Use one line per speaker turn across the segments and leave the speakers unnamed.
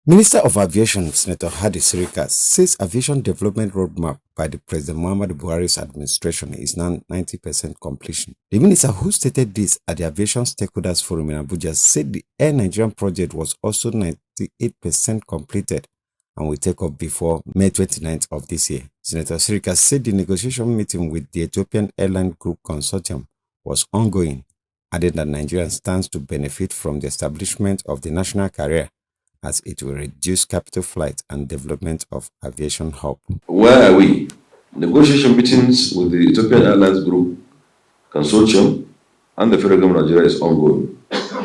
Minister of Aviation, Senator Sirika, says aviation development roadmap by the President Muhammadu Buhari's administration is now 90% completion. The minister, who stated this at the Aviation Stakeholders Forum in Abuja, said the Air Nigerian project was also 98% completed and will take off before May 29th of this year. Senator Sirika said the negotiation meeting with the Ethiopian Airline Group Consortium was ongoing, adding that Nigeria stands to benefit from the establishment of the national carrier, as it will reduce capital flight and development of aviation hub.
Where are we? Negotiation meetings with the Ethiopian Airlines Group Consortium and the Federal Government of Nigeria is ongoing.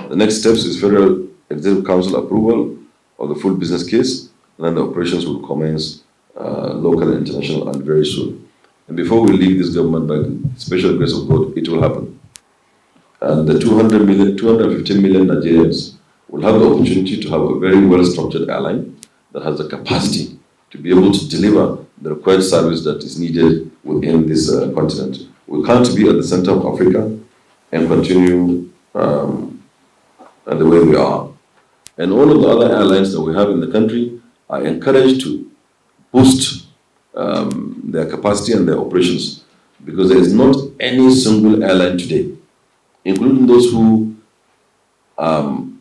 The next steps is Federal Executive Council approval of the full business case, and then the operations will commence local and international and very soon. And before we leave this government, by the special grace of God, it will happen. And the 250 million Nigerians will have the opportunity to have a very well-structured airline that has the capacity to be able to deliver the required service that is needed within this continent. We can't be at the center of Africa and continue the way we are. And all of the other airlines that we have in the country are encouraged to boost their capacity and their operations, because there is not any single airline today, including those who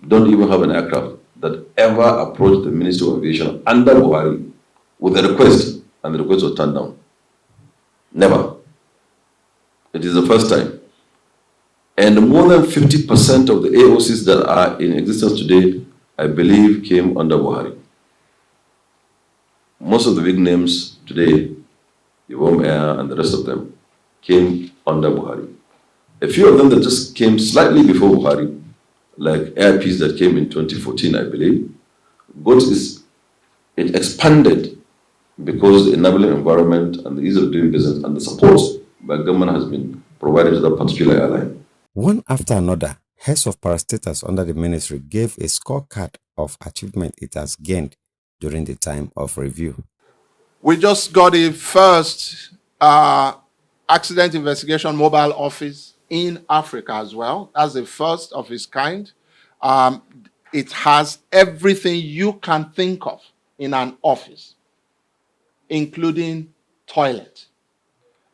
don't even have an aircraft, that ever approached the Ministry of Aviation under Buhari with a request, and the request was turned down. Never. It is the first time. And more than 50% of the AOCs that are in existence today, I believe, came under Buhari. Most of the big names today, Ivom Air and the rest of them, came under Buhari. A few of them that just came slightly before Buhari, like Air Peace that came in 2014, I believe, it expanded because the enabling environment and the ease of doing business and the support by government has been provided to that particular airline.
One after another, heads of parastatals under the ministry gave a scorecard of achievement it has gained during the time of review.
We just got the first accident investigation mobile office in Africa as well. That's the first of its kind. It has everything you can think of in an office, including toilet.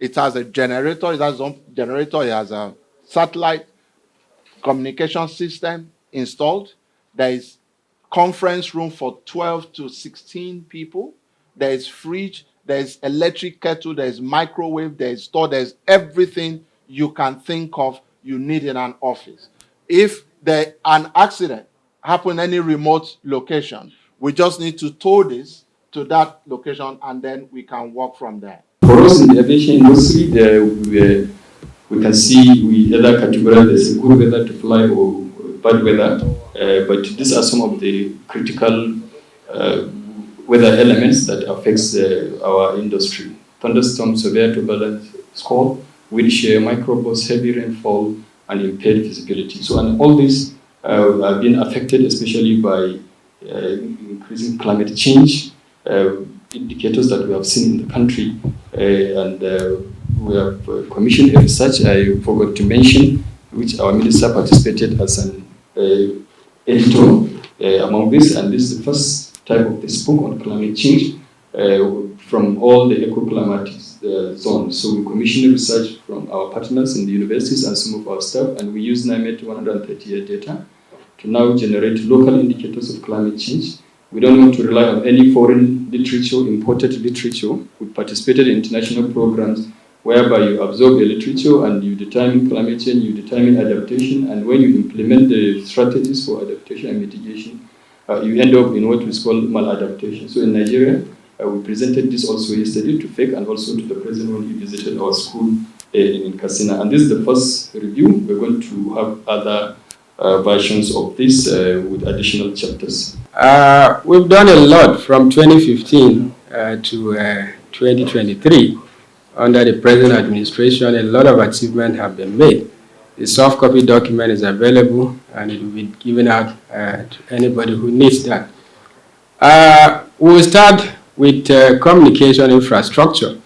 It has a generator, it has its own generator, it has a satellite communication system installed. There is conference room for 12 to 16 people. There is fridge, there is electric kettle, there is microwave, there is store, there is everything you can think of you need in an office. If an accident happen any remote location, we just need to tow this to that location and then we can walk from there.
For us in the aviation industry, we can see we either categorize as good weather to fly or bad weather, but these are some of the critical weather elements that affects our industry. Thunderstorm, severe turbulence, squall, wind shear, microburst, heavy rainfall, and impaired visibility. So, and all these have been affected, especially by increasing climate change, indicators that we have seen in the country, and we have commissioned a research I forgot to mention, which our minister participated as an editor among this, and this is the first type of this book on climate change from all the eco-climatic zones. So we commissioned research from our partners in the universities and some of our staff, and we use NIMET 138 data to now generate local indicators of climate change. We don't want to rely on any foreign literature, imported literature. We participated in international programs whereby you absorb the literature and you determine climate change, you determine adaptation, and when you implement the strategies for adaptation and mitigation, you end up in what we call maladaptation. So in Nigeria, we presented this also yesterday to FEC and also to the president when he visited our school in Katsina. And this is the first review. We're going to have other versions of this with additional chapters.
We've done a lot from 2015 to 2023. Under the present administration, a lot of achievements have been made. The soft copy document is available and it will be given out to anybody who needs that. We'll start with communication infrastructure.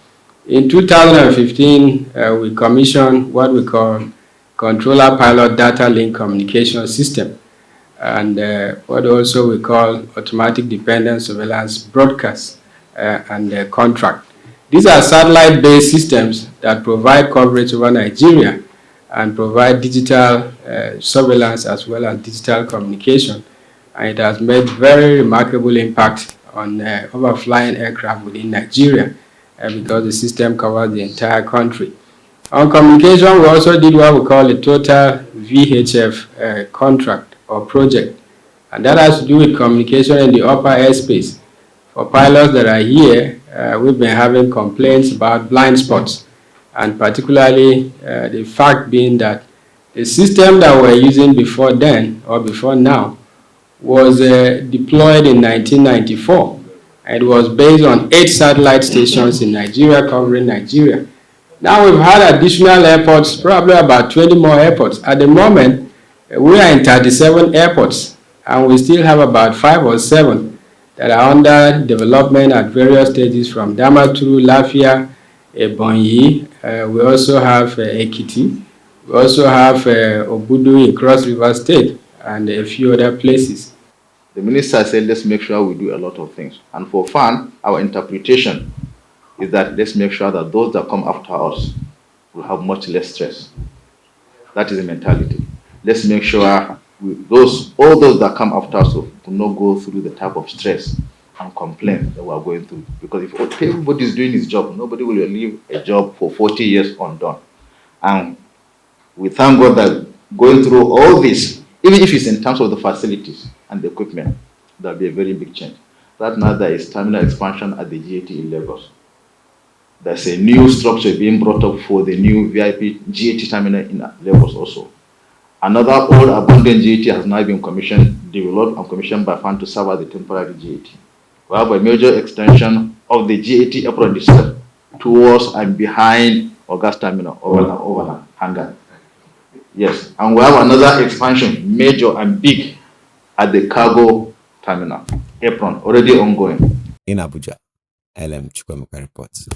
In 2015, we commissioned what we call Controller Pilot Data Link Communication System. and what also we call automatic dependent surveillance broadcast and contract. These are satellite-based systems that provide coverage over Nigeria and provide digital surveillance as well as digital communication. And it has made very remarkable impact on overflying aircraft within Nigeria because the system covers the entire country. On communication, we also did what we call a total VHF contract or project, and that has to do with communication in the upper airspace. For pilots that are here, we've been having complaints about blind spots, and particularly the fact being that the system that we're using before then or before now was deployed in 1994. It was based on 8 satellite stations in Nigeria, covering Nigeria. Now we've had additional airports, probably about 20 more airports. At the moment, we are in 37 airports, and we still have about 5 or 7 that are under development at various stages, from Damaturu, Lafia, Ebonyi. We also have Ekiti. We also have Obudu in Cross River State and a few other places.
The minister said, let's make sure we do a lot of things. And for FAN, our interpretation is that let's make sure that those that come after us will have much less stress. That is the mentality. Let's make sure all those that come after us will not go through the type of stress and complaint that we are going through. Because if everybody is doing his job, nobody will leave a job for 40 years undone. And we thank God that going through all this, even if it's in terms of the facilities and the equipment, there'll be a very big change. Right now, there is terminal expansion at the GAT in Lagos. There's a new structure being brought up for the new VIP GAT terminal in Lagos also. Another old abandoned GAT has now been commissioned, developed and commissioned by FAN to serve as the temporary GAT. We have a major extension of the GAT apron itself towards and behind August Terminal, Overland, Hangar. Yes, and we have another expansion, major and big, at the cargo terminal, apron, already ongoing.
In Abuja, LM Chukwemeka reports.